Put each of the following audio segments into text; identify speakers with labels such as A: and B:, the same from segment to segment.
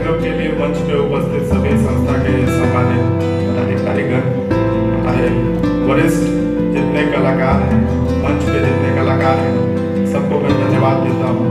A: कार्यक्रम के लिए मंच पे उपस्थित सभी संस्था के सम्मानित पदाधिकारीगण, हमारे वरिष्ठ जितने कलाकार हैं, मंच पे जितने कलाकार हैं, सबको मैं धन्यवाद देता हूँ।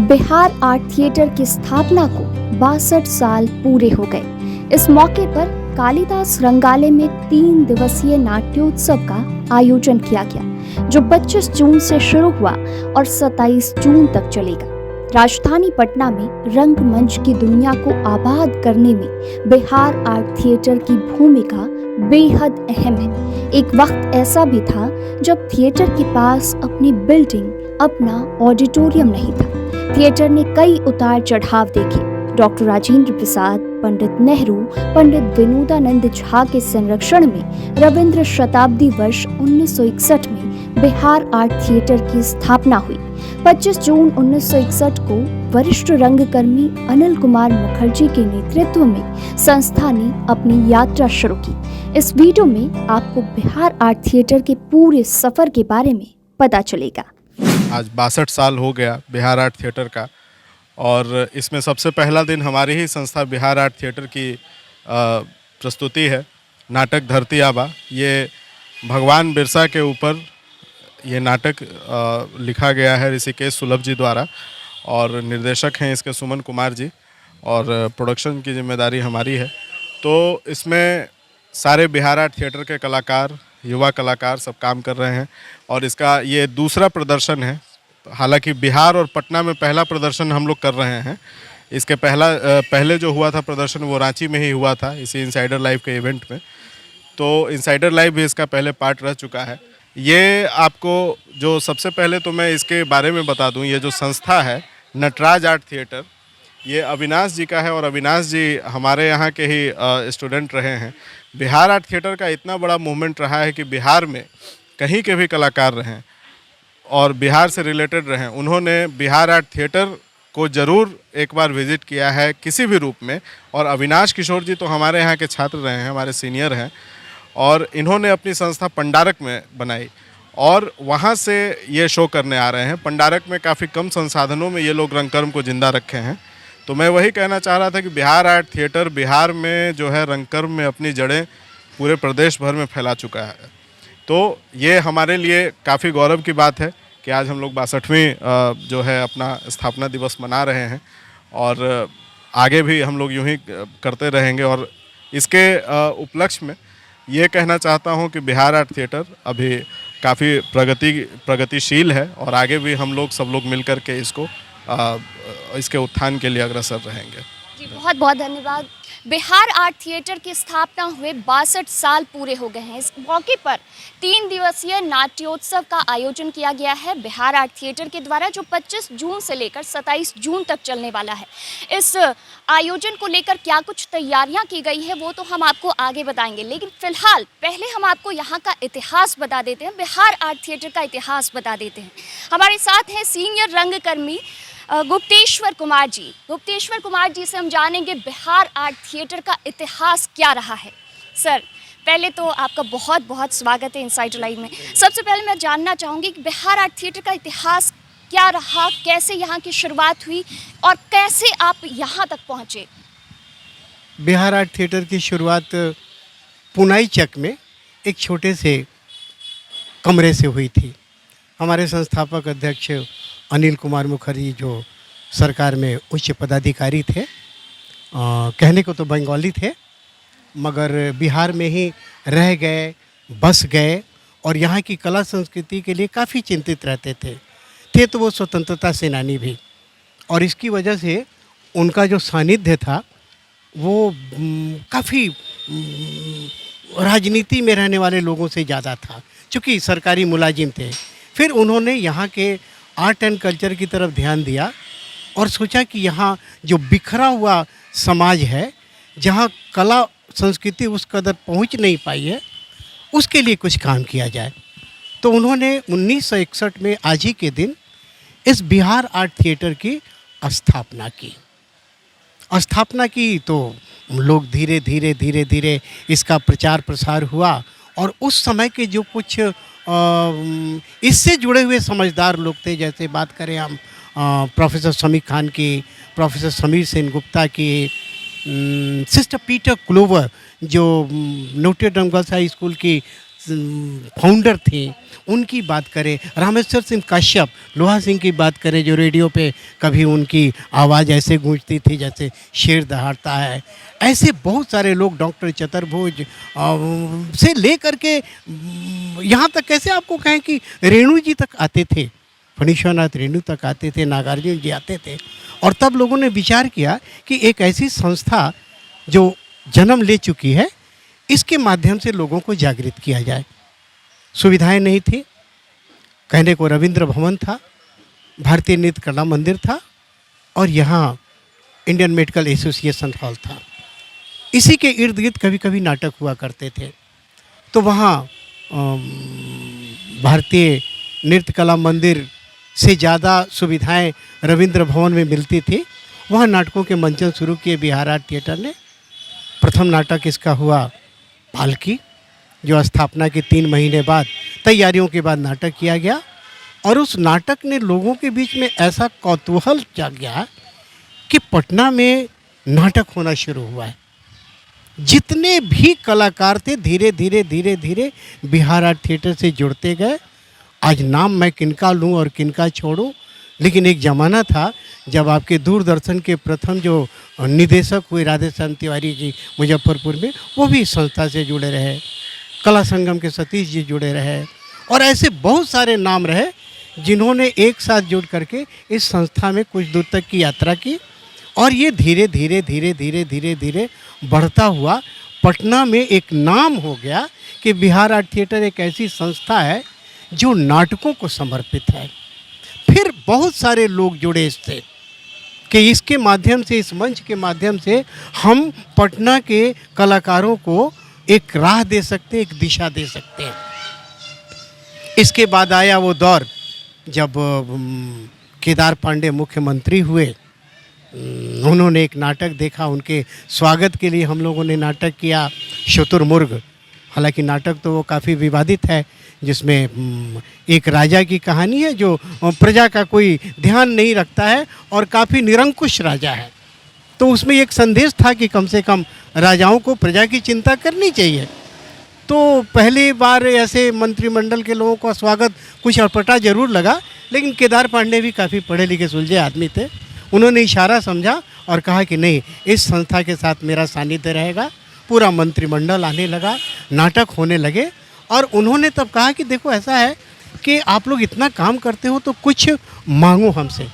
B: बिहार आर्ट थिएटर की स्थापना को 62 साल पूरे हो गए। इस मौके पर कालिदास रंगालय में 3 दिवसीय नाट्योत्सव का आयोजन किया गया, जो 25 जून से शुरू हुआ और 27 जून तक चलेगा। राजधानी पटना में रंगमंच की दुनिया को आबाद करने में बिहार आर्ट थिएटर की भूमिका बेहद अहम है। एक वक्त ऐसा भी था जब थिएटर के पास अपनी बिल्डिंग, अपना ऑडिटोरियम नहीं था। थिएटर ने कई उतार चढ़ाव देखे। डॉक्टर राजेंद्र प्रसाद, पंडित नेहरू, पंडित विनोदानंद झा के संरक्षण में रविंद्र शताब्दी वर्ष 1961 में बिहार आर्ट थिएटर की स्थापना हुई। 25 जून 1961 को वरिष्ठ रंगकर्मी अनिल कुमार मुखर्जी के नेतृत्व में संस्था ने अपनी यात्रा शुरू की। इस वीडियो में आपको बिहार आर्ट थिएटर के पूरे सफर के बारे में पता चलेगा।
C: आज 62 साल हो गया बिहार आर्ट थिएटर का, और इसमें सबसे पहला दिन हमारी ही संस्था बिहार आर्ट थिएटर की प्रस्तुति है, नाटक धरती आबा। ये भगवान बिरसा के ऊपर ये नाटक लिखा गया है ऋषिकेश सुलभ जी द्वारा, और निर्देशक हैं इसके सुमन कुमार जी, और प्रोडक्शन की जिम्मेदारी हमारी है। तो इसमें सारे बिहार आर्ट थिएटर के कलाकार, युवा कलाकार सब काम कर रहे हैं, और इसका ये दूसरा प्रदर्शन है। हालांकि बिहार और पटना में पहला प्रदर्शन हम लोग कर रहे हैं। इसके पहले जो हुआ था प्रदर्शन वो रांची में ही हुआ था, इसी इनसाइडर लाइव के इवेंट में। तो इनसाइडर लाइव भी इसका पहले पार्ट रह चुका है। ये आपको जो सबसे पहले तो मैं इसके बारे में बता दूं, ये जो संस्था है नटराज आर्ट थिएटर, ये अविनाश जी का है, और अविनाश जी हमारे यहाँ के ही स्टूडेंट रहे हैं। बिहार आर्ट थिएटर का इतना बड़ा मूवमेंट रहा है कि बिहार में कहीं के भी कलाकार रहें और बिहार से रिलेटेड रहें, उन्होंने बिहार आर्ट थिएटर को ज़रूर एक बार विज़िट किया है किसी भी रूप में। और अविनाश किशोर जी तो हमारे यहाँ के छात्र रहे हैं, हमारे सीनियर हैं, और इन्होंने अपनी संस्था पंडारक में बनाई, और वहाँ से ये शो करने आ रहे हैं। पंडारक में काफ़ी कम संसाधनों में ये लोग रंगकर्म को ज़िंदा रखे हैं। तो मैं वही कहना चाह रहा था कि बिहार आर्ट थिएटर बिहार में जो है रंगकर्म में अपनी जड़ें पूरे प्रदेश भर में फैला चुका है। तो ये हमारे लिए काफ़ी गौरव की बात है कि आज हम लोग 62वीं जो है अपना स्थापना दिवस मना रहे हैं, और आगे भी हम लोग यूं ही करते रहेंगे। और इसके उपलक्ष्य में ये कहना चाहता हूं कि बिहार आर्ट थिएटर अभी काफ़ी प्रगतिशील है, और आगे भी हम लोग सब लोग मिल कर के इसके उत्थान के लिए अग्रसर रहेंगे।
B: जी, बहुत बहुत धन्यवाद। बिहार आर्ट थिएटर की स्थापना हुए 62 साल पूरे हो गए हैं। इस मौके पर 3 दिवसीय नाट्योत्सव का आयोजन किया गया है बिहार आर्ट थिएटर के द्वारा, जो 25 जून से लेकर 27 जून तक चलने वाला है। इस आयोजन को लेकर क्या कुछ तैयारियां की गई है वो तो हम आपको आगे बताएंगे, लेकिन फिलहाल पहले हम आपको यहाँ का इतिहास बता देते हैं, बिहार आर्ट थिएटर का इतिहास बता देते हैं। हमारे साथ हैं सीनियर रंगकर्मी गुप्तेश्वर कुमार जी। गुप्तेश्वर कुमार जी से हम जानेंगे बिहार आर्ट थिएटर का इतिहास क्या रहा है। सर, पहले तो आपका बहुत बहुत स्वागत है इनसाइडर लाइव में। सबसे पहले मैं जानना चाहूँगी कि बिहार आर्ट थिएटर का इतिहास क्या रहा, कैसे यहाँ की शुरुआत हुई और कैसे आप यहाँ तक पहुँचे।
D: बिहार आर्ट थिएटर की शुरुआत पुनाई चक में एक छोटे से कमरे से हुई थी। हमारे संस्थापक अध्यक्ष अनिल कुमार मुखर्जी जो सरकार में उच्च पदाधिकारी थे, कहने को तो बंगाली थे, मगर बिहार में ही रह गए, बस गए, और यहाँ की कला संस्कृति के लिए काफ़ी चिंतित रहते थे तो वो स्वतंत्रता सेनानी भी, और इसकी वजह से उनका जो सानिध्य था वो काफ़ी राजनीति में रहने वाले लोगों से ज़्यादा था, चूँकि सरकारी मुलाजिम थे। फिर उन्होंने यहाँ के आर्ट एंड कल्चर की तरफ ध्यान दिया और सोचा कि यहाँ जो बिखरा हुआ समाज है, जहाँ कला संस्कृति उस कदर पहुँच नहीं पाई है, उसके लिए कुछ काम किया जाए। तो उन्होंने 1961 में आज ही के दिन इस बिहार आर्ट थिएटर की स्थापना की। तो लोग धीरे धीरे इसका प्रचार प्रसार हुआ। और उस समय के जो कुछ इससे जुड़े हुए समझदार लोग थे, जैसे बात करें हम प्रोफेसर समीर खान की, प्रोफेसर समीर सेन गुप्ता की, सिस्टर पीटर क्लोवर जो नोटेड डम गर्ल्स हाई स्कूल की फाउंडर थी, उनकी बात करें, रामेश्वर सिंह कश्यप, लोहा सिंह की बात करें जो रेडियो पे कभी उनकी आवाज़ ऐसे गूंजती थी जैसे शेर दहाड़ता है, ऐसे बहुत सारे लोग, डॉक्टर चतुर्भुज से ले करके यहाँ तक कैसे आपको कहें कि रेणु जी तक आते थे, फणीश्वरनाथ रेणु तक आते थे, नागार्जुन जी आते थे। और तब लोगों ने विचार किया कि एक ऐसी संस्था जो जन्म ले चुकी है, इसके माध्यम से लोगों को जागृत किया जाए। सुविधाएं नहीं थी, कहने को रविंद्र भवन था, भारतीय नृत्य कला मंदिर था और यहाँ इंडियन मेडिकल एसोसिएशन हॉल था। इसी के इर्द गिर्द कभी कभी नाटक हुआ करते थे। तो वहाँ भारतीय नृत्य कला मंदिर से ज़्यादा सुविधाएं रविंद्र भवन में मिलती थी। वहाँ नाटकों के मंचन शुरू किए बिहार आर्ट थिएटर ने। प्रथम नाटक इसका हुआ पालकी, जो स्थापना के 3 महीने बाद तैयारियों के बाद नाटक किया गया। और उस नाटक ने लोगों के बीच में ऐसा कौतूहल जागा कि पटना में नाटक होना शुरू हुआ है। जितने भी कलाकार थे धीरे धीरे बिहार आर्ट थिएटर से जुड़ते गए। आज नाम मैं किनका लूँ और किनका छोड़ूं, लेकिन एक ज़माना था जब आपके दूरदर्शन के प्रथम जो निदेशक हुए राधेश्याम तिवारी जी मुजफ्फरपुर में, वो भी इस संस्था से जुड़े रहे। कला संगम के सतीश जी जुड़े रहे और ऐसे बहुत सारे नाम रहे जिन्होंने एक साथ जुड़ करके इस संस्था में कुछ दूर तक की यात्रा की। और ये धीरे धीरे बढ़ता हुआ पटना में एक नाम हो गया कि बिहार आर्ट थिएटर एक ऐसी संस्था है जो नाटकों को समर्पित है। फिर बहुत सारे लोग जुड़े इससे कि इसके माध्यम से, इस मंच के माध्यम से हम पटना के कलाकारों को एक राह दे सकते हैं, एक दिशा दे सकते हैं। इसके बाद आया वो दौर जब केदार पांडे मुख्यमंत्री हुए। उन्होंने एक नाटक देखा, उनके स्वागत के लिए हम लोगों ने नाटक किया शुतुरमुर्ग। हालांकि नाटक तो वो काफ़ी विवादित है, जिसमें एक राजा की कहानी है जो प्रजा का कोई ध्यान नहीं रखता है और काफ़ी निरंकुश राजा है। तो उसमें एक संदेश था कि कम से कम राजाओं को प्रजा की चिंता करनी चाहिए। तो पहली बार ऐसे मंत्रिमंडल के लोगों का स्वागत कुछ अटपटा जरूर लगा, लेकिन केदार पांडे भी काफ़ी पढ़े लिखे सुलझे आदमी थे। उन्होंने इशारा समझा और कहा कि नहीं, इस संस्था के साथ मेरा सानिध्य रहेगा। पूरा मंत्रिमंडल आने लगा, नाटक होने लगे। और उन्होंने तब कहा कि देखो, ऐसा है कि आप लोग इतना काम करते हो तो कुछ मांगो हमसे,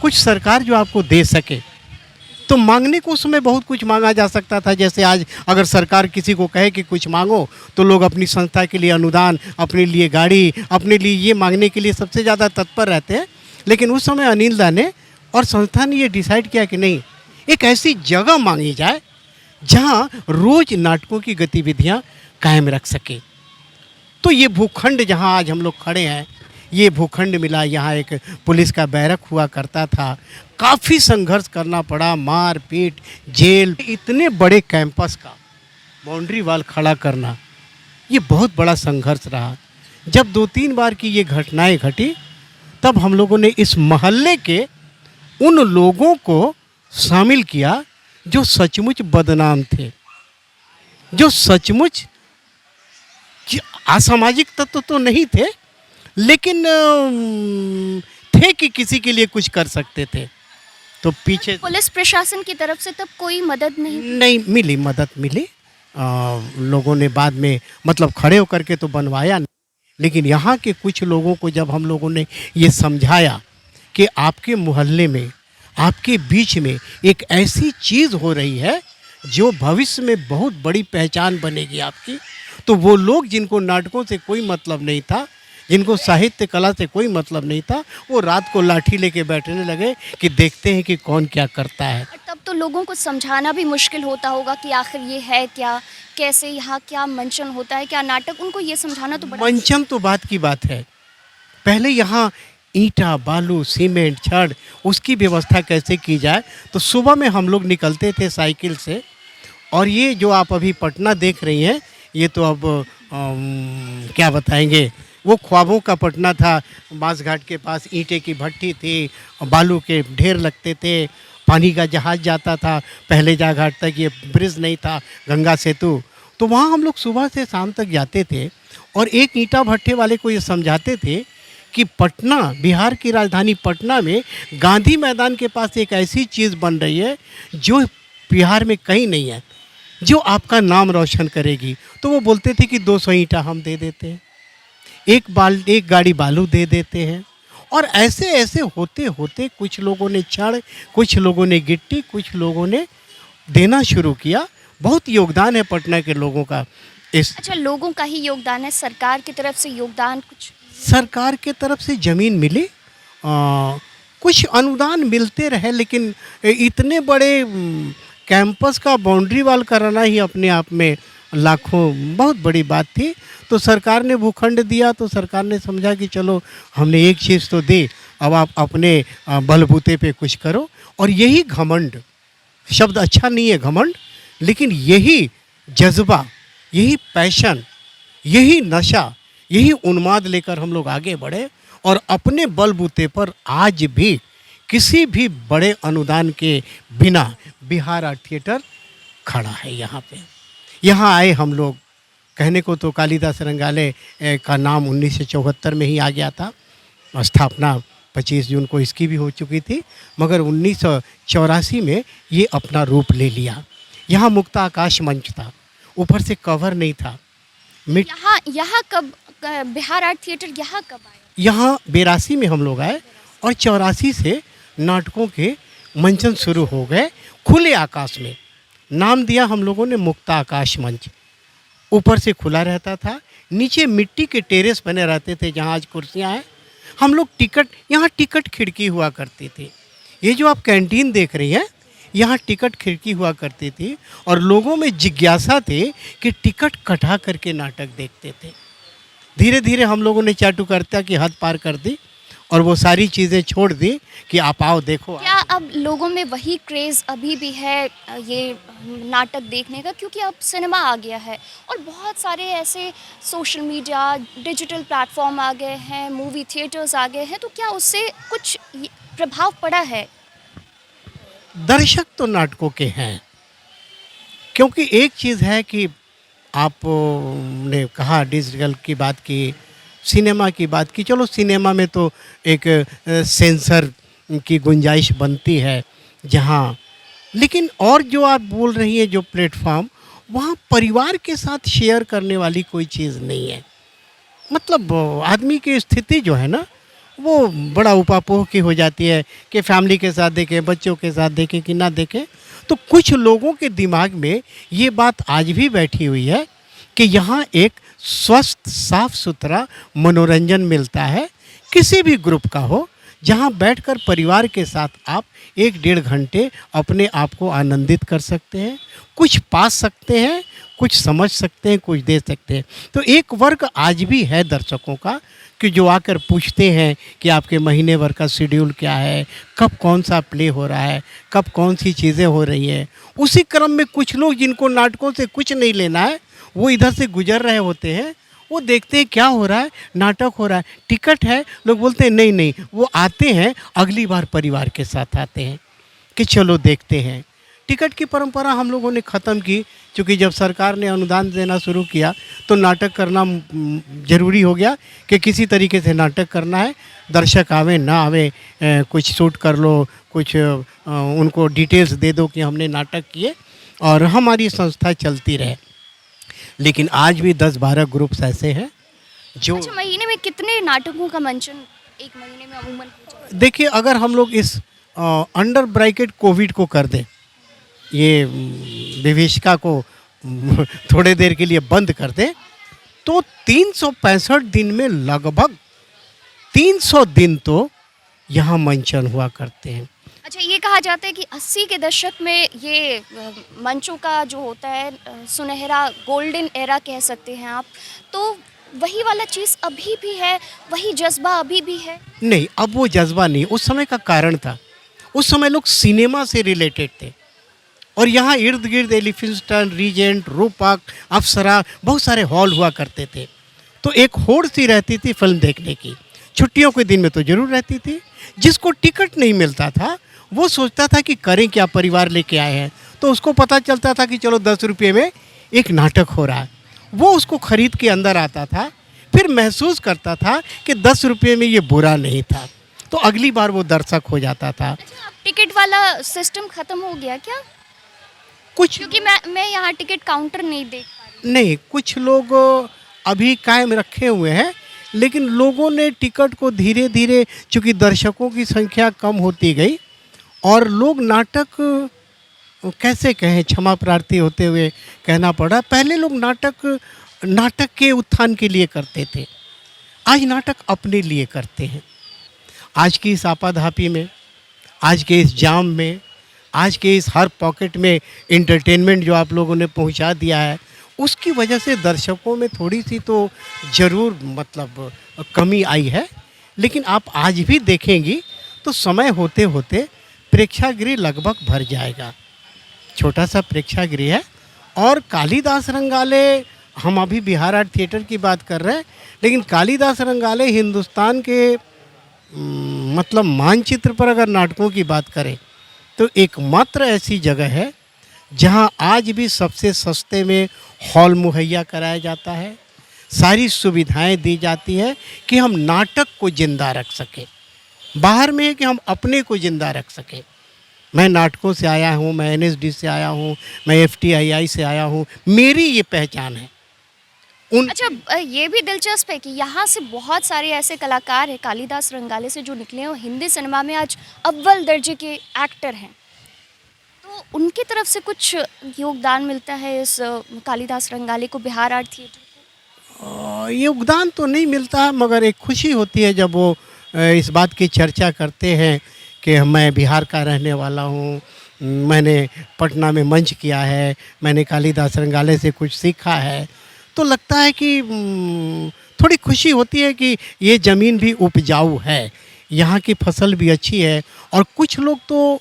D: कुछ सरकार जो आपको दे सके। तो मांगने को उस समय बहुत कुछ मांगा जा सकता था। जैसे आज अगर सरकार किसी को कहे कि कुछ मांगो, तो लोग अपनी संस्था के लिए अनुदान, अपने लिए गाड़ी, अपने लिए ये मांगने के लिए सबसे ज़्यादा तत्पर रहते हैं। लेकिन उस समय अनिल दा ने और संस्था ने ये डिसाइड किया कि नहीं, एक ऐसी जगह मांगी जाए जहाँ रोज़ नाटकों की गतिविधियाँ कायम रख सके। तो ये भूखंड जहाँ आज हम लोग खड़े हैं, ये भूखंड मिला। यहाँ एक पुलिस का बैरक हुआ करता था, काफ़ी संघर्ष करना पड़ा, मार पीट, जेल। इतने बड़े कैंपस का बाउंड्री वाल खड़ा करना, ये बहुत बड़ा संघर्ष रहा। जब 2-3 बार की ये घटनाएं घटी, तब हम लोगों ने इस मोहल्ले के उन लोगों को शामिल किया जो सचमुच बदनाम थे, जो सचमुच असामाजिक तत्व तो नहीं थे, लेकिन थे कि किसी के लिए कुछ कर सकते थे। तो पीछे
B: पुलिस प्रशासन की तरफ से तब कोई मदद
D: नहीं मिली। मदद मिली, लोगों ने बाद में मतलब खड़े होकर के तो बनवाया नहीं, लेकिन यहाँ के कुछ लोगों को जब हम लोगों ने ये समझाया कि आपके मोहल्ले में, आपके बीच में एक ऐसी चीज़ हो रही है जो भविष्य में बहुत बड़ी पहचान बनेगी आपकी, तो वो लोग जिनको नाटकों से कोई मतलब नहीं था, जिनको साहित्य कला से कोई मतलब नहीं था, वो रात को लाठी लेके बैठने लगे कि देखते हैं कि कौन क्या करता है।
B: और तब तो लोगों को समझाना भी मुश्किल होता होगा कि आखिर ये है क्या, कैसे यहाँ क्या मंचन होता है, क्या नाटक, उनको ये समझाना तो बड़ा
D: मंचन तो बात की बात है, पहले यहाँ ईंटा, बालू, सीमेंट, छड़ उसकी व्यवस्था कैसे की जाए। तो सुबह में हम लोग निकलते थे साइकिल से, और ये जो आप अभी पटना देख रही हैं, ये तो अब क्या बताएंगे, वो ख्वाबों का पटना था। बांस घाट के पास ईंटे की भट्टी थी, बालू के ढेर लगते थे, पानी का जहाज़ जाता था पहले जा घाट तक, ये ब्रिज नहीं था, गंगा सेतु। तो वहाँ हम लोग सुबह से शाम तक जाते थे और एक ईंटा भट्टे वाले को ये समझाते थे कि पटना, बिहार की राजधानी पटना में गांधी मैदान के पास एक ऐसी चीज़ बन रही है जो बिहार में कहीं नहीं है, जो आपका नाम रोशन करेगी। तो वो बोलते थे कि 200 ईंटा हम दे देते हैं, एक गाड़ी बालू दे देते हैं। और ऐसे ऐसे होते होते कुछ लोगों ने छड़, कुछ लोगों ने गिट्टी, कुछ लोगों ने देना शुरू किया। बहुत योगदान है पटना के लोगों का इस।
B: अच्छा, लोगों का ही योगदान है, सरकार की तरफ से योगदान कुछ?
D: सरकार के तरफ से ज़मीन मिली, कुछ अनुदान मिलते रहे, लेकिन इतने बड़े कैंपस का बाउंड्री वाल कराना ही अपने आप में लाखों बहुत बड़ी बात थी। तो सरकार ने भूखंड दिया, तो सरकार ने समझा कि चलो हमने एक चीज़ तो दी, अब आप अपने बलबूते पे कुछ करो। और यही घमंड, शब्द अच्छा नहीं है घमंड, लेकिन यही जज्बा, यही पैशन, यही नशा, यही उन्माद लेकर हम लोग आगे बढ़े और अपने बलबूते पर आज भी किसी भी बड़े अनुदान के बिना बिहार आर्ट थिएटर खड़ा है यहाँ पे। यहाँ आए हम लोग, कहने को तो कालिदास रंगालय का नाम 1974 में ही आ गया था, स्थापना 25 जून को इसकी भी हो चुकी थी, मगर 1984 में ये अपना रूप ले लिया। यहाँ मुक्त आकाश मंच था, ऊपर से कवर नहीं था।
B: यहाँ कब बिहार आर्ट थिएटर यहाँ कब आया?
D: यहाँ 82 में हम लोग आए और 84 से नाटकों के मंचन शुरू हो गए खुले आकाश में। नाम दिया हम लोगों ने मुक्त आकाश मंच। ऊपर से खुला रहता था, नीचे मिट्टी के टेरेस बने रहते थे जहाँ आज कुर्सियाँ हैं। हम लोग यहाँ टिकट खिड़की हुआ करती थी। ये जो आप कैंटीन देख रही हैं, यहाँ टिकट खिड़की हुआ करती थी और लोगों में जिज्ञासा थे कि टिकट कटा करके नाटक देखते थे। धीरे धीरे हम लोगों ने चाटुकारिता की हद पार कर दी और वो सारी चीज़ें छोड़ दी कि आप आओ देखो।
B: क्या अब लोगों में वही क्रेज़ अभी भी है ये नाटक देखने का, क्योंकि अब सिनेमा आ गया है और बहुत सारे ऐसे सोशल मीडिया, डिजिटल प्लेटफॉर्म आ गए हैं, मूवी थिएटर्स आ गए हैं, तो क्या उससे कुछ प्रभाव पड़ा है?
D: दर्शक तो नाटकों के हैं, क्योंकि एक चीज़ है कि आप ने कहा डिजिटल की बात की, सिनेमा की बात की। चलो सिनेमा में तो एक सेंसर की गुंजाइश बनती है जहाँ, लेकिन और जो आप बोल रही हैं जो प्लेटफॉर्म, वहाँ परिवार के साथ शेयर करने वाली कोई चीज़ नहीं है। मतलब आदमी की स्थिति जो है ना, वो बड़ा उपापोह की हो जाती है कि फैमिली के साथ देखें, बच्चों के साथ देखें कि ना देखें। तो कुछ लोगों के दिमाग में ये बात आज भी बैठी हुई है कि यहाँ एक स्वस्थ, साफ सुथरा मनोरंजन मिलता है, किसी भी ग्रुप का हो, जहाँ बैठकर परिवार के साथ आप 1-1.5 घंटे अपने आप को आनंदित कर सकते हैं, कुछ पा सकते हैं, कुछ समझ सकते हैं, कुछ दे सकते हैं। तो एक वर्ग आज भी है दर्शकों का कि जो आकर पूछते हैं कि आपके महीने भर का शेड्यूल क्या है, कब कौन सा प्ले हो रहा है, कब कौन सी चीज़ें हो रही हैं। उसी क्रम में कुछ लोग जिनको नाटकों से कुछ नहीं लेना है, वो इधर से गुजर रहे होते हैं, वो देखते हैं क्या हो रहा है, नाटक हो रहा है, टिकट है, लोग बोलते हैं नहीं नहीं, वो आते हैं अगली बार परिवार के साथ आते हैं कि चलो देखते हैं। टिकट की परंपरा हम लोगों ने ख़त्म की, क्योंकि जब सरकार ने अनुदान देना शुरू किया तो नाटक करना ज़रूरी हो गया कि किसी तरीके से नाटक करना है। दर्शक आवे ना आवे, कुछ शूट कर लो, कुछ उनको डिटेल्स दे दो कि हमने नाटक किए और हमारी संस्था चलती रहे। लेकिन आज भी 10-12 ग्रुप्स ऐसे हैं जो।
B: अच्छा, महीने में कितने नाटकों का मंचन एक महीने में अमूमन हो जाता है?
D: देखिए, अगर हम लोग इस अंडर ब्रैकेट कोविड को कर दें, ये विभीषिका को थोड़े देर के लिए बंद कर दें, तो 365 दिन में लगभग 300 दिन तो यहाँ मंचन हुआ करते हैं।
B: अच्छा, ये कहा जाता है कि 80 के दशक में ये मंचों का जो होता है सुनहरा गोल्डन एरा कह सकते हैं आप, तो वही वाला चीज़ अभी भी है, वही जज्बा अभी भी है?
D: नहीं, अब वो जज्बा नहीं, उस समय का कारण था। उस समय लोग सिनेमा से रिलेटेड थे और यहाँ इर्द गिर्द एलिफिंस्टन, रीजेंट, रूपक, अप्सरा बहुत सारे हॉल हुआ करते थे। तो एक होड़ सी रहती थी फिल्म देखने की। छुट्टियों के दिन में तो ज़रूर रहती थी। जिसको टिकट नहीं मिलता था वो सोचता था कि करें क्या, परिवार लेके आए हैं, तो उसको पता चलता था कि चलो 10 रुपये में एक नाटक हो रहा है। वो उसको खरीद के अंदर आता था, फिर महसूस करता था कि 10 रुपये में ये बुरा नहीं था, तो अगली बार वो दर्शक हो जाता था।
B: अच्छा, अब टिकट वाला सिस्टम ख़त्म हो गया क्या?
D: कुछ
B: क्योंकि मैं यहाँ टिकट काउंटर नहीं देख पा रही।
D: नहीं, कुछ लोग अभी कायम रखे हुए हैं, लेकिन लोगों ने टिकट को धीरे धीरे, चूँकि दर्शकों की संख्या कम होती गई और लोग नाटक, कैसे कहें, क्षमा प्रार्थी होते हुए कहना पड़ा, पहले लोग नाटक के उत्थान के लिए करते थे, आज नाटक अपने लिए करते हैं। आज की इस आपाधापी में, आज के इस जाम में, आज के इस हर पॉकेट में एंटरटेनमेंट जो आप लोगों ने पहुंचा दिया है, उसकी वजह से दर्शकों में थोड़ी सी तो ज़रूर मतलब कमी आई है। लेकिन आप आज भी देखेंगी तो समय होते होते प्रेक्षागृह लगभग भर जाएगा। छोटा सा प्रेक्षागृह है और कालिदास रंगालय, हम अभी बिहार आर्ट थिएटर की बात कर रहे हैं, लेकिन कालिदास रंगालय हिंदुस्तान के मतलब मानचित्र पर अगर नाटकों की बात करें तो एकमात्र ऐसी जगह है जहां आज भी सबसे सस्ते में हॉल मुहैया कराया जाता है, सारी सुविधाएं दी जाती है कि हम नाटक को ज़िंदा रख सकें। बाहर में है कि हम अपने को ज़िंदा रख सकें। मैं नाटकों से आया हूँ, मैं एनएसडी से आया हूँ, मैं FTII से आया हूँ, मेरी ये पहचान है।
B: अच्छा, ये भी दिलचस्प है कि यहाँ से बहुत सारे ऐसे कलाकार हैं कालिदास रंगाले से जो निकले हैं और हिंदी सिनेमा में आज अव्वल दर्जे के एक्टर हैं, तो उनकी तरफ से कुछ योगदान मिलता है इस कालिदास रंगाले को, बिहार आर्ट थिएटर को?
D: योगदान तो नहीं मिलता है, मगर एक खुशी होती है जब वो इस बात की चर्चा करते हैं कि मैं बिहार का रहने वाला हूँ, मैंने पटना में मंच किया है, मैंने कालिदास रंगाले से कुछ सीखा है, तो लगता है कि थोड़ी खुशी होती है कि ये ज़मीन भी उपजाऊ है, यहाँ की फसल भी अच्छी है। और कुछ लोग तो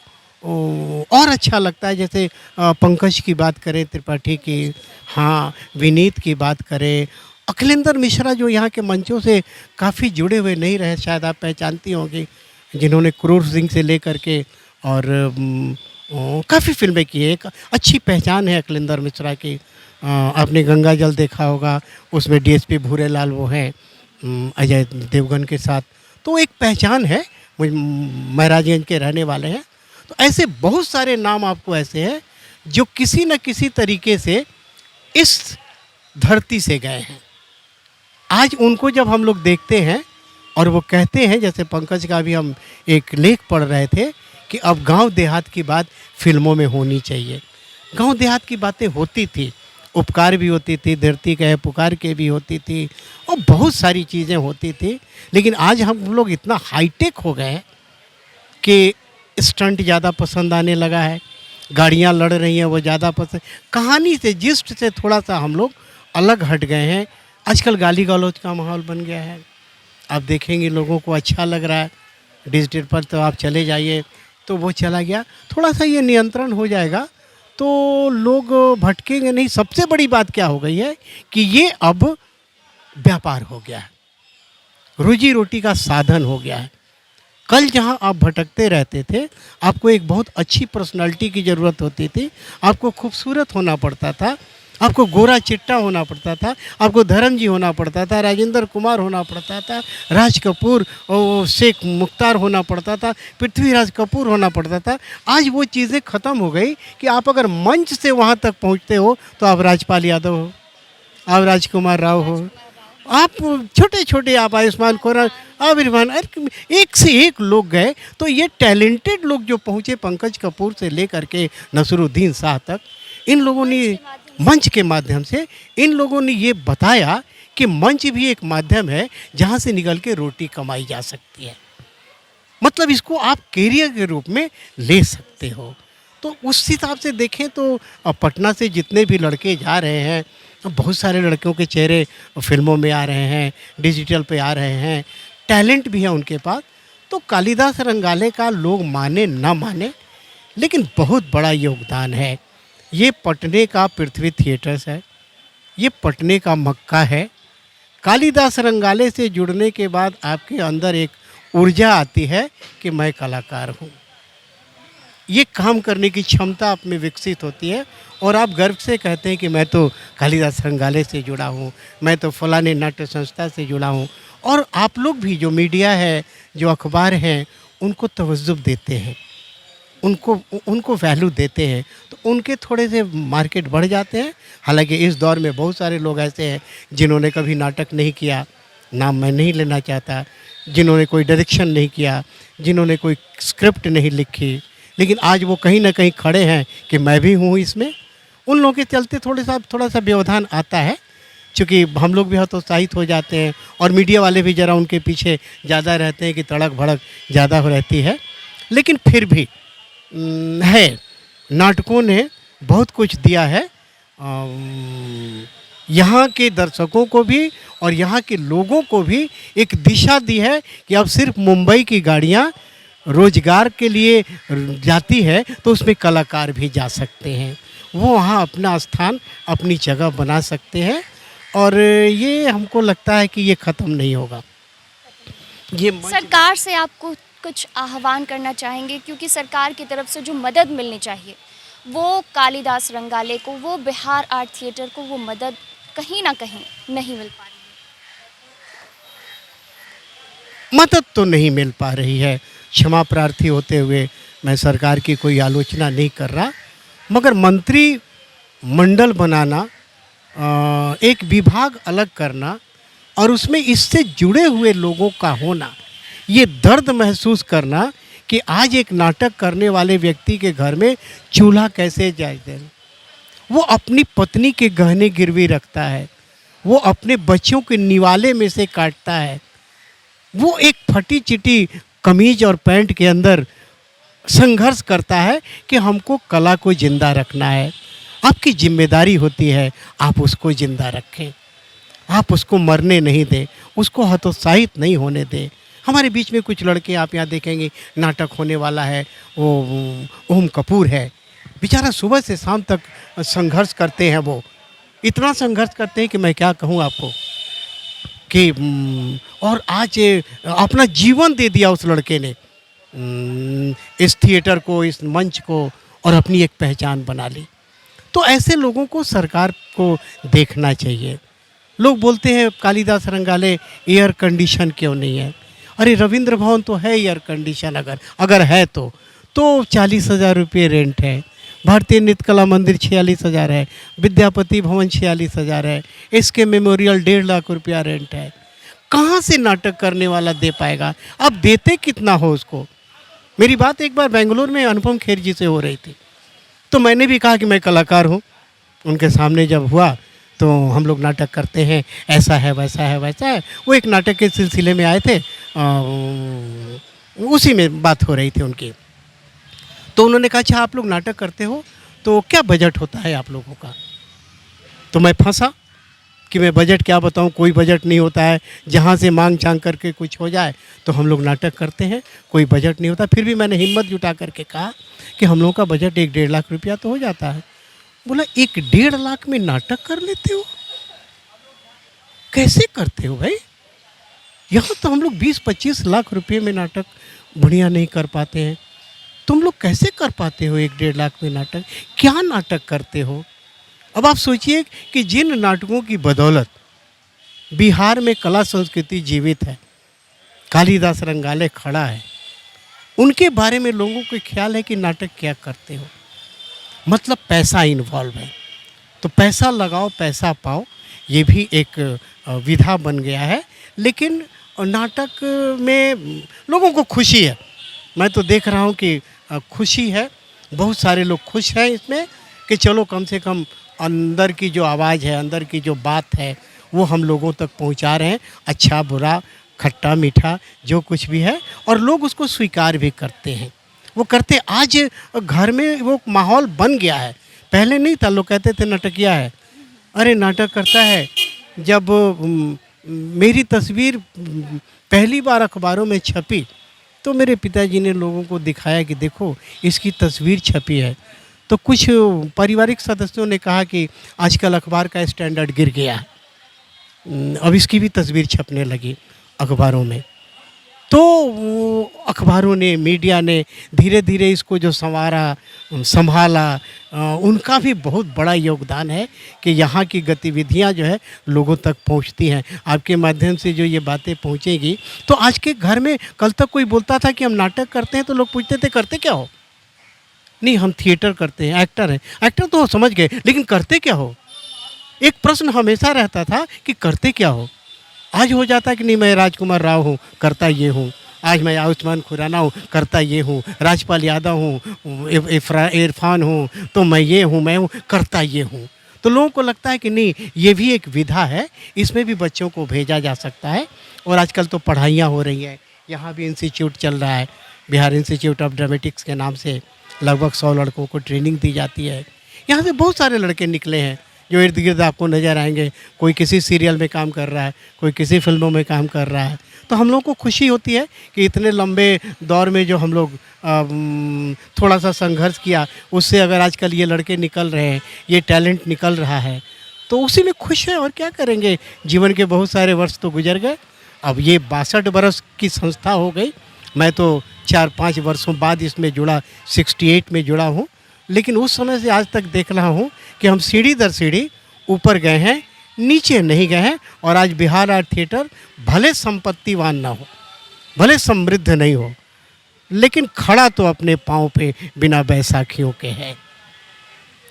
D: और अच्छा लगता है, जैसे पंकज की बात करें, त्रिपाठी की, हाँ, विनीत की बात करें, अखिलेंद्र मिश्रा जो यहाँ के मंचों से काफ़ी जुड़े हुए नहीं रहे, शायद आप पहचानती होंगी, जिन्होंने क्रूर सिंह से लेकर के और काफ़ी फिल्में की है। एक अच्छी पहचान है अखिलेंद्र मिश्रा की। आपने गंगा जल देखा होगा, उसमें DSP भूरेलाल वो हैं अजय देवगन के साथ, तो एक पहचान है। महाराजगंज के रहने वाले हैं। तो ऐसे बहुत सारे नाम आपको ऐसे हैं जो किसी न किसी तरीके से इस धरती से गए हैं। आज उनको जब हम लोग देखते हैं और वो कहते हैं, जैसे पंकज का भी हम एक लेख पढ़ रहे थे कि अब गांव देहात की बात फिल्मों में होनी चाहिए। गांव देहात की बातें होती थी, उपकार भी होती थी, धरती कहे पुकार के भी होती थी और बहुत सारी चीज़ें होती थी। लेकिन आज हम लोग इतना हाईटेक हो गए हैं कि स्टंट ज़्यादा पसंद आने लगा है, गाड़ियाँ लड़ रही हैं वो ज़्यादा पसंद, कहानी से, जिस्ट से थोड़ा सा हम लोग अलग हट गए हैं। आजकल गाली गलौज का माहौल बन गया है। आप देखेंगे लोगों को अच्छा लग रहा है, डिजिटल पर तो आप चले जाइए तो वो चला गया। थोड़ा सा ये नियंत्रण हो जाएगा तो लोग भटकेंगे नहीं। सबसे बड़ी बात क्या हो गई है कि ये अब व्यापार हो गया है, रोजी रोटी का साधन हो गया है। कल जहां आप भटकते रहते थे, आपको एक बहुत अच्छी पर्सनालिटी की ज़रूरत होती थी, आपको खूबसूरत होना पड़ता था, आपको गोरा चिट्टा होना पड़ता था, आपको धर्म जी होना पड़ता था, राजेंद्र कुमार होना पड़ता था, राज कपूर और शेख मुख्तार होना पड़ता था, पृथ्वीराज कपूर होना पड़ता था। आज वो चीज़ें ख़त्म हो गई कि आप अगर मंच से वहाँ तक पहुँचते हो तो आप राजपाल यादव हो, आप राजकुमार राव हो, आप छोटे छोटे, आप आयुष्मान खुराना, आविर्भान, एक से एक लोग गए। तो ये टैलेंटेड लोग जो पहुँचे, पंकज कपूर से लेकर के नसरुद्दीन शाह तक, इन लोगों ने मंच के माध्यम से इन लोगों ने ये बताया कि मंच भी एक माध्यम है जहाँ से निकल के रोटी कमाई जा सकती है। मतलब इसको आप कैरियर के रूप में ले सकते हो। तो उस हिसाब से देखें तो पटना से जितने भी लड़के जा रहे हैं, बहुत सारे लड़कियों के चेहरे फिल्मों में आ रहे हैं, डिजिटल पे आ रहे हैं, टैलेंट भी है उनके पास। तो कालिदास रंगाले का लोग माने ना माने, लेकिन बहुत बड़ा योगदान है। ये पटने का पृथ्वी थिएटर्स है, ये पटने का मक्का है। कालिदास रंगाले से जुड़ने के बाद आपके अंदर एक ऊर्जा आती है कि मैं कलाकार हूँ। ये काम करने की क्षमता आप में विकसित होती है और आप गर्व से कहते हैं कि मैं तो कालिदास रंगाले से जुड़ा हूँ, मैं तो फलाने नाट्य संस्था से जुड़ा हूँ। और आप लोग भी, जो मीडिया है, जो अखबार हैं, उनको तवज्जो देते हैं, उनको वैल्यू देते हैं, तो उनके थोड़े से मार्केट बढ़ जाते हैं। हालांकि इस दौर में बहुत सारे लोग ऐसे हैं जिन्होंने कभी नाटक नहीं किया, नाम मैं नहीं लेना चाहता, जिन्होंने कोई डायरेक्शन नहीं किया, जिन्होंने कोई स्क्रिप्ट नहीं लिखी, लेकिन आज वो कहीं ना कहीं खड़े हैं कि मैं भी हूँ इसमें। उन लोगों के चलते थोड़ा सा व्यवधान आता है, क्योंकि हम लोग भी हतोत्साहित हो जाते हैं और मीडिया वाले भी ज़रा उनके पीछे ज़्यादा रहते हैं कि तड़क भड़क ज़्यादा हो रहती है। लेकिन फिर भी है, नाटकों ने बहुत कुछ दिया है यहाँ के दर्शकों को भी और यहाँ के लोगों को भी एक दिशा दी है कि अब सिर्फ मुंबई की गाड़ियाँ रोजगार के लिए जाती है तो उसमें कलाकार भी जा सकते हैं, वो वहाँ अपना स्थान, अपनी जगह बना सकते हैं। और ये हमको लगता है कि ये ख़त्म नहीं होगा। ये
B: सरकार से आपको कुछ आह्वान करना चाहेंगे, क्योंकि सरकार की तरफ से जो मदद मिलनी चाहिए वो कालिदास रंगाले को, वो बिहार आर्ट थिएटर को वो मदद कहीं ना कहीं नहीं मिल पा रही है।
D: मदद तो नहीं मिल पा रही है। क्षमा प्रार्थी होते हुए मैं सरकार की कोई आलोचना नहीं कर रहा, मगर मंत्री मंडल बनाना, एक विभाग अलग करना और उसमें इससे जुड़े हुए लोगों का होना, ये दर्द महसूस करना कि आज एक नाटक करने वाले व्यक्ति के घर में चूल्हा कैसे जाए, वो अपनी पत्नी के गहने गिरवी रखता है, वो अपने बच्चों के निवाले में से काटता है, वो एक फटी चिटी कमीज और पैंट के अंदर संघर्ष करता है कि हमको कला को जिंदा रखना है। आपकी जिम्मेदारी होती है आप उसको जिंदा रखें, आप उसको मरने नहीं दें, उसको हतोत्साहित नहीं होने दें। हमारे बीच में कुछ लड़के आप यहाँ देखेंगे, नाटक होने वाला है, वो ओम कपूर है, बेचारा सुबह से शाम तक संघर्ष करते हैं। वो इतना संघर्ष करते हैं कि मैं क्या कहूँ आपको कि और आज अपना जीवन दे दिया उस लड़के ने इस थिएटर को, इस मंच को, और अपनी एक पहचान बना ली। तो ऐसे लोगों को सरकार को देखना चाहिए। लोग बोलते हैं कालिदास रंगाले एयर कंडीशन क्यों नहीं है? अरे रविंद्र भवन तो है एयर कंडीशन, अगर है तो 40,000 रुपये रेंट है। भारतीय नृत्य कला मंदिर 46,000 है, विद्यापति भवन 46,000 है, इसके मेमोरियल 1.5 लाख रुपया रेंट है। कहाँ से नाटक करने वाला दे पाएगा? अब देते कितना हो उसको? मेरी बात एक बार बेंगलोर में अनुपम खेर जी से हो रही थी, तो मैंने भी कहा कि मैं कलाकार हूँ। उनके सामने जब हुआ तो हम लोग नाटक करते हैं, ऐसा है वैसा है वैसा है। वो एक नाटक के सिलसिले में आए थे, उसी में बात हो रही थी उनकी। तो उन्होंने कहा अच्छा आप लोग नाटक करते हो तो क्या बजट होता है आप लोगों का? तो मैं फंसा कि मैं बजट क्या बताऊं, कोई बजट नहीं होता है, जहां से मांग चांग करके कुछ हो जाए तो हम लोग नाटक करते हैं, कोई बजट नहीं होता। फिर भी मैंने हिम्मत जुटा करके कहा कि हम लोगों का बजट 1-1.5 लाख रुपया तो हो जाता है। बोला 1-1.5 लाख में नाटक कर लेते हो? कैसे करते हो भाई? यहाँ तो हम लोग 20-25 लाख रुपये में नाटक बढ़िया नहीं कर पाते हैं, तुम लोग कैसे कर पाते हो 1-1.5 लाख में नाटक? क्या नाटक करते हो? अब आप सोचिए कि जिन नाटकों की बदौलत बिहार में कला संस्कृति जीवित है, कालिदास रंगाले खड़ा है, उनके बारे में लोगों को ख्याल है कि नाटक क्या करते हो, मतलब पैसा इन्वॉल्व है। तो पैसा लगाओ पैसा पाओ, ये भी एक विधा बन गया है। लेकिन नाटक में लोगों को खुशी है, मैं तो देख रहा हूँ कि खुशी है, बहुत सारे लोग खुश हैं इसमें कि चलो कम से कम अंदर की जो आवाज़ है, अंदर की जो बात है, वो हम लोगों तक पहुंचा रहे हैं, अच्छा बुरा खट्टा मीठा जो कुछ भी है, और लोग उसको स्वीकार भी करते हैं। वो करते आज घर में वो माहौल बन गया है, पहले नहीं था। लोग कहते थे नाटकिया है, अरे नाटक करता है। जब मेरी तस्वीर पहली बार अखबारों में छपी तो मेरे पिताजी ने लोगों को दिखाया कि देखो इसकी तस्वीर छपी है। तो कुछ पारिवारिक सदस्यों ने कहा कि आजकल अखबार का स्टैंडर्ड गिर गया, अब इसकी भी तस्वीर छपने लगी अखबारों में। तो अखबारों ने, मीडिया ने धीरे धीरे इसको जो संभाला, उनका भी बहुत बड़ा योगदान है कि यहाँ की गतिविधियाँ जो है लोगों तक पहुँचती हैं। आपके माध्यम से जो ये बातें पहुँचेगी, तो आज के घर में कल तक कोई बोलता था कि हम नाटक करते हैं तो लोग पूछते थे करते क्या हो? नहीं, हम थिएटर करते हैं, एक्टर हैं। एक्टर तो समझ गए, लेकिन करते क्या हो? एक प्रश्न हमेशा रहता था कि करते क्या हो। आज हो जाता है कि नहीं, मैं राजकुमार राव हूँ, करता ये हूँ। आज मैं आयुष्मान खुराना हूँ, करता ये हूँ। राजपाल यादव हूँ, इरफान हूँ, तो मैं ये हूँ, मैं हूँ, करता ये हूँ। तो लोगों को लगता है कि नहीं, ये भी एक विधा है, इसमें भी बच्चों को भेजा जा सकता है। और आजकल तो पढ़ाइयाँ हो रही हैं, यहाँ भी इंस्टीट्यूट चल रहा है, बिहार इंस्टीट्यूट ऑफ ड्रामेटिक्स के नाम से लगभग 100 लड़कों को ट्रेनिंग दी जाती है। यहाँ से बहुत सारे लड़के निकले हैं जो इर्द गिर्द आपको नज़र आएंगे। कोई किसी सीरियल में काम कर रहा है, कोई किसी फिल्मों में काम कर रहा है। तो हम लोग को खुशी होती है कि इतने लंबे दौर में जो हम लोग थोड़ा सा संघर्ष किया, उससे अगर आजकल ये लड़के निकल रहे हैं, ये टैलेंट निकल रहा है, तो उसी में खुश है। और क्या करेंगे, जीवन के बहुत सारे वर्ष तो गुजर गए। अब ये 62 वर्ष की संस्था हो गई। मैं तो 4-5 वर्षों बाद इसमें जुड़ा, 68 में जुड़ा हूँ। लेकिन उस समय से आज तक देख रहा हूँ कि हम सीढ़ी दर सीढ़ी ऊपर गए हैं, नीचे नहीं गए हैं। और आज बिहार आर्ट थिएटर भले संपत्तिवान ना हो, भले समृद्ध नहीं हो, लेकिन खड़ा तो अपने पाँव पे बिना बैसाखियों के है।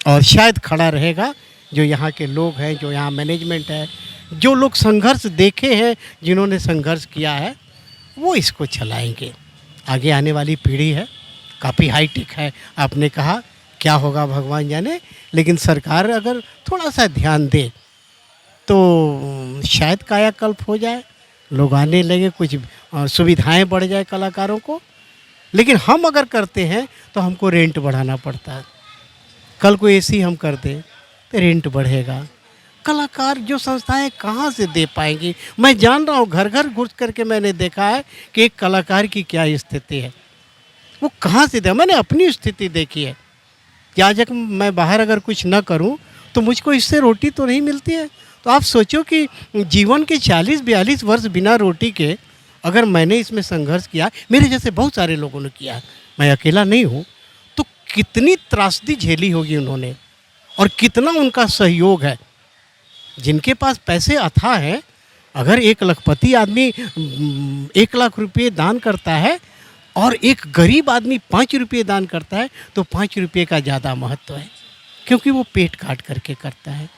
D: और शायद खड़ा रहेगा जो यहाँ के लोग हैं, जो यहाँ मैनेजमेंट है, जो लोग संघर्ष देखे हैं, जिन्होंने संघर्ष किया है, वो इसको चलाएंगे। आगे आने वाली पीढ़ी है, काफ़ी हाईटेक है। आपने कहा क्या होगा भगवान जाने, लेकिन सरकार अगर थोड़ा सा ध्यान दे तो शायद कायाकल्प हो जाए, लोग आने लगे, कुछ सुविधाएं बढ़ जाए कलाकारों को। लेकिन हम अगर करते हैं तो हमको रेंट बढ़ाना पड़ता है। कल को एसी हम कर दें तो रेंट बढ़ेगा। कलाकार जो संस्थाएं कहाँ से दे पाएंगी? मैं जान रहा हूँ, घर घर घुस करके मैंने देखा है कि एक कलाकार की क्या स्थिति है, वो कहाँ से दे। मैंने अपनी स्थिति देखी है कि आज मैं बाहर अगर कुछ ना करूं तो मुझको इससे रोटी तो नहीं मिलती है। तो आप सोचो कि जीवन के 40-42 वर्ष बिना रोटी के अगर मैंने इसमें संघर्ष किया, मेरे जैसे बहुत सारे लोगों ने किया, मैं अकेला नहीं हूं, तो कितनी त्रासदी झेली होगी उन्होंने, और कितना उनका सहयोग है। जिनके पास पैसे अथाह है, अगर एक लखपति आदमी 1 लाख रुपये दान करता है और एक गरीब आदमी 5 रुपये दान करता है, तो 5 रुपये का ज़्यादा महत्व है, क्योंकि वो पेट काट करके करता है।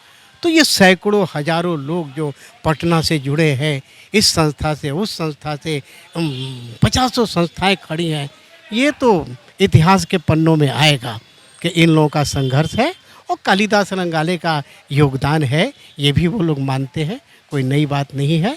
D: तो ये सैकड़ों हजारों लोग जो पटना से जुड़े हैं, इस संस्था से, उस संस्था से, 50 संस्थाएं खड़ी हैं, ये तो इतिहास के पन्नों में आएगा कि इन लोगों का संघर्ष है और कालिदास रंगाले का योगदान है। ये भी वो लोग मानते हैं, कोई नई बात नहीं है।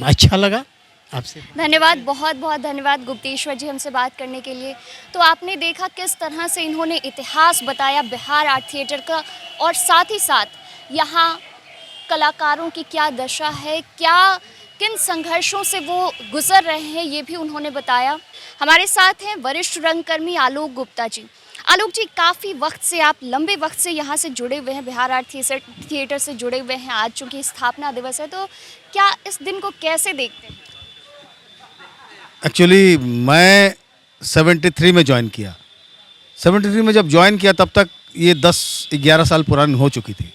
D: अच्छा लगा आपसे।
B: धन्यवाद, बहुत बहुत धन्यवाद गुप्तेश्वर जी हमसे बात करने के लिए। तो आपने देखा किस तरह से इन्होंने इतिहास बताया बिहार आर्ट थिएटर का, और साथ ही साथ यहाँ कलाकारों की क्या दशा है, क्या किन संघर्षों से वो गुजर रहे हैं, ये भी उन्होंने बताया। हमारे साथ हैं वरिष्ठ रंगकर्मी आलोक गुप्ता जी। आलोक जी, काफ़ी वक्त से, आप लंबे वक्त से यहाँ से जुड़े हुए हैं, बिहार आर्ट थिएटर से जुड़े हुए हैं। आज चूँकि स्थापना दिवस है, तो क्या इस दिन को कैसे देखते हैं?
E: एक्चुअली मैं 73 में ज्वाइन किया। 73 में जब ज्वाइन किया तब तक ये 10-11 साल पुरानी हो चुकी थी।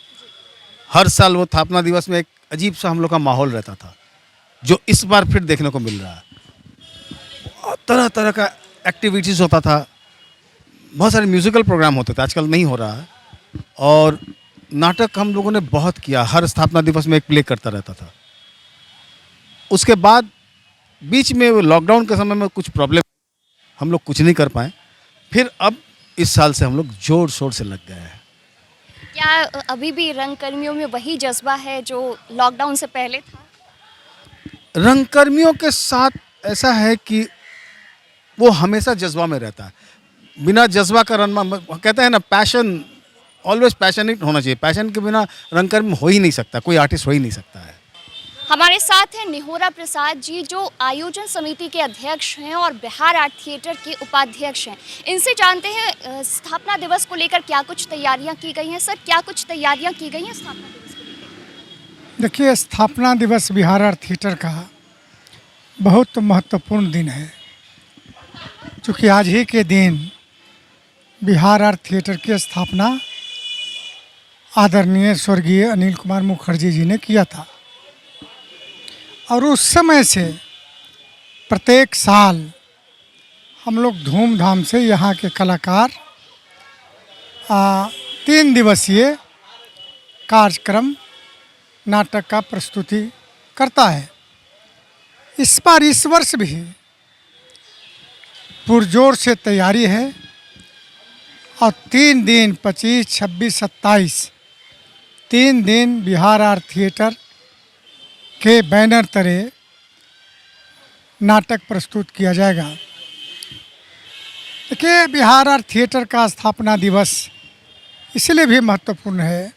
E: हर साल वो स्थापना दिवस में एक अजीब सा हम लोग का माहौल रहता था, जो इस बार फिर देखने को मिल रहा है। तरह तरह का एक्टिविटीज़ होता था, बहुत सारे म्यूज़िकल प्रोग्राम होते थे, आजकल नहीं हो रहा है। और नाटक हम लोगों ने बहुत किया, हर स्थापना दिवस में एक प्ले करता रहता था। उसके बाद बीच में लॉकडाउन के समय में कुछ प्रॉब्लम, हम लोग कुछ नहीं कर पाए। फिर अब इस साल से हम लोग जोर शोर से लग गए हैं।
B: क्या अभी भी रंगकर्मियों में वही जज्बा है जो लॉकडाउन से पहले था?
E: रंगकर्मियों के साथ ऐसा है कि वो हमेशा जज्बा में रहता है। बिना जज्बा का रंग कहते हैं ना, पैशन, ऑलवेज पैशनेट होना चाहिए। पैशन के बिना रंगकर्मी हो ही नहीं सकता, कोई आर्टिस्ट हो ही नहीं सकता है।
B: हमारे साथ हैं निहोरा प्रसाद जी, जो आयोजन समिति के अध्यक्ष हैं और बिहार आर्ट थिएटर के उपाध्यक्ष हैं। इनसे जानते हैं स्थापना दिवस को लेकर क्या कुछ तैयारियां की गई हैं। सर, क्या कुछ तैयारियां की गई हैं स्थापना दिवस को लेकर?
F: देखिए, स्थापना दिवस बिहार आर्ट थिएटर का बहुत महत्वपूर्ण दिन है, क्योंकि आज ही के दिन बिहार आर्ट थिएटर की स्थापना आदरणीय स्वर्गीय अनिल कुमार मुखर्जी जी ने किया था। और उस समय से प्रत्येक साल हम लोग धूमधाम से यहाँ के कलाकार 3 दिवसीय कार्यक्रम नाटक का प्रस्तुति करता है। इस बार इस वर्ष भी पुरजोर से तैयारी है और 3 दिन 25, 26, 27 3 दिन बिहार आर्ट थिएटर के बैनर तले नाटक प्रस्तुत किया जाएगा। देखिए, बिहार आर्ट थिएटर का स्थापना दिवस इसलिए भी महत्वपूर्ण है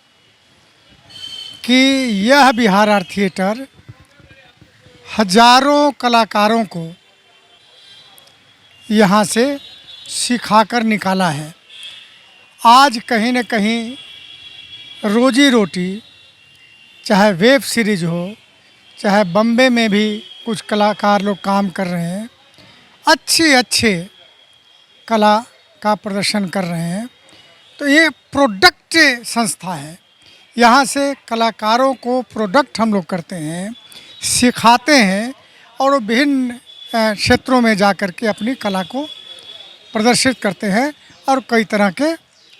F: कि यह बिहार आर्ट थिएटर हजारों कलाकारों को यहाँ से सिखाकर निकाला है। आज कहीं न कहीं रोजी रोटी, चाहे वेब सीरीज हो, चाहे बम्बे में भी कुछ कलाकार लोग काम कर रहे हैं, अच्छे कला का प्रदर्शन कर रहे हैं। तो ये प्रोडक्ट संस्था है। यहाँ से कलाकारों को प्रोडक्ट हम लोग करते हैं, सिखाते हैं और वो विभिन्न क्षेत्रों में जा कर के अपनी कला को प्रदर्शित करते हैं और कई तरह के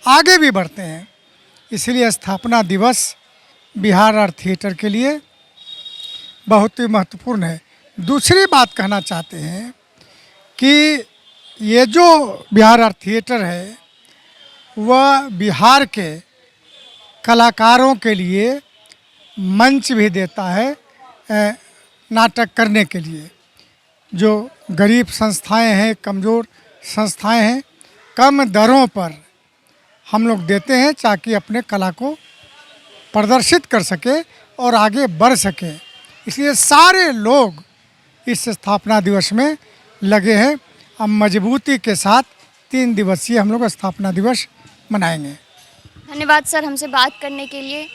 F: आगे भी बढ़ते हैं। इसलिए स्थापना दिवस बिहार आर्ट थिएटर के लिए बहुत ही महत्वपूर्ण है। दूसरी बात कहना चाहते हैं कि ये जो बिहार आर्ट थिएटर है वह बिहार के कलाकारों के लिए मंच भी देता है नाटक करने के लिए। जो गरीब संस्थाएं हैं, कमज़ोर संस्थाएं हैं, कम दरों पर हम लोग देते हैं ताकि अपने कला को प्रदर्शित कर सके और आगे बढ़ सके। इसलिए सारे लोग इस स्थापना दिवस में लगे हैं। हम मजबूती के साथ 3 दिवसीय हम लोग स्थापना दिवस मनाएंगे।
B: धन्यवाद सर, हमसे बात करने के लिए।